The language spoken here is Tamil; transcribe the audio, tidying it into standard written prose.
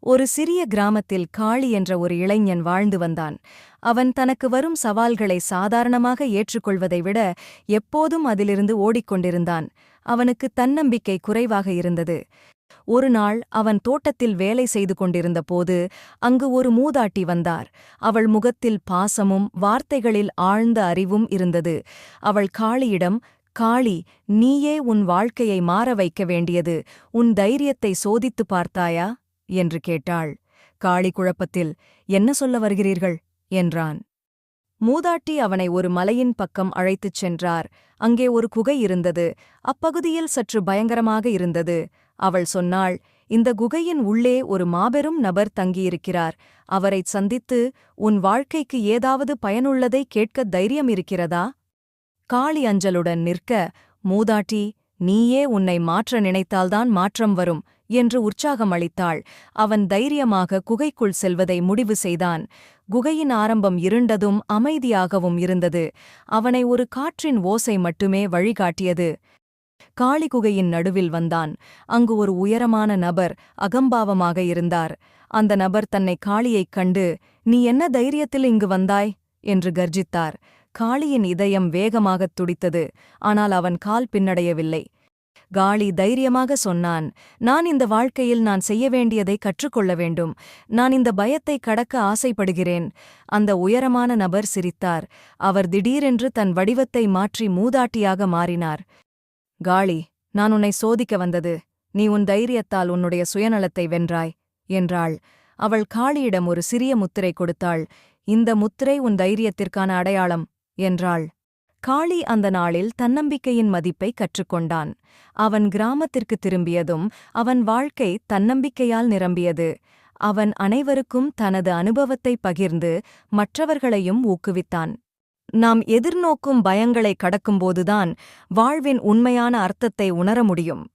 ஒரு சிறிய கிராமத்தில் காளி என்ற ஒரு இளைஞன் வாழ்ந்து வந்தான். அவன் தனக்கு வரும் சவால்களை சாதாரணமாக ஏற்றுக்கொள்வதை விட எப்போதும் அதிலிருந்து ஓடிக்கொண்டிருந்தான். அவனுக்கு தன்னம்பிக்கை குறைவாக இருந்தது. ஒரு நாள் அவன் தோட்டத்தில் வேலை செய்து கொண்டிருந்த போது அங்கு ஒரு மூதாட்டி வந்தார். அவள் முகத்தில் பாசமும் வார்த்தைகளில் ஆழ்ந்த அறிவும் இருந்தது. அவள் காளியிடம், "காளி, நீயே உன் வாழ்க்கையை மாற வைக்க வேண்டியது. உன் தைரியத்தை சோதித்துப் பார்த்தாயா?" என்று கேட்டாள். காளி குழப்பத்தில், "என்ன சொல்ல வருகிறீர்கள்?" என்றான். மூதாட்டி அவனை ஒரு மலையின் பக்கம் அழைத்துச் சென்றார். அங்கே ஒரு குகை இருந்தது. அப்பகுதியில் சற்று பயங்கரமாக இருந்தது. அவள் சொன்னாள், "இந்த குகையின் உள்ளே ஒரு மாபெரும் நபர் தங்கியிருக்கிறார். அவரைச் சந்தித்து உன் வாழ்க்கைக்கு ஏதாவது பயனுள்ளதை கேட்க தைரியம் இருக்கிறதா?" காளி அஞ்சலுடன் நிற்க, மூதாட்டி, "நீயே உன்னை மாற்ற நினைத்தால்தான் மாற்றம் வரும்" என்று உற்சாகம் அளித்தாள். அவன் தைரியமாக குகைக்குள் செல்வதை முடிவு செய்தான். குகையின் ஆரம்பம் இருண்டதும் அமைதியாகவும் இருந்தது. அவனை ஒரு காற்றின் ஓசை மட்டுமே வழிகாட்டியது. காளி குகையின் நடுவில் வந்தான். அங்கு ஒரு உயரமான நபர் அகம்பாவமாக இருந்தார். அந்த நபர் தன்னை காளியைக் கண்டு, "நீ என்ன தைரியத்தில் இங்கு வந்தாய்?" என்று கர்ஜித்தார். காளியின் இதயம் வேகமாகத் துடித்தது. ஆனால் அவன் கால் பின்னடையவில்லை. காளி தைரியமாக சொன்னான், "நான் இந்த வாழ்க்கையில் நான் செய்ய வேண்டியதை கற்றுக்கொள்ள வேண்டும். நான் இந்த பயத்தை கடக்க ஆசைப்படுகிறேன்." அந்த உயரமான நபர் சிரித்தார். அவர் திடீரென்று தன் வடிவத்தை மாற்றி மூதாட்டியாக மாறினார். "காளி, நான் உன்னை சோதிக்க வந்தது. நீ உன் தைரியத்தால் உன்னுடைய சுயநலத்தை வென்றாய்" என்றாள். அவள் காளியிடம் ஒரு சிறிய முத்திரை கொடுத்தாள். "இந்த முத்திரை உன் தைரியத்திற்கான அடையாளம்" என்றாள். காளி அந்த நாளில் தன்னம்பிக்கையின் மதிப்பை கற்றுக்கொண்டான். அவன் கிராமத்திற்கு திரும்பியதும் அவன் வாழ்க்கை தன்னம்பிக்கையால் நிரம்பியது. அவன் அனைவருக்கும் தனது அனுபவத்தை பகிர்ந்து மற்றவர்களையும் ஊக்குவித்தான். நாம் எதிர்நோக்கும் பயங்களை கடக்கும்போதுதான் வாழ்வின் உண்மையான அர்த்தத்தை உணர முடியும்.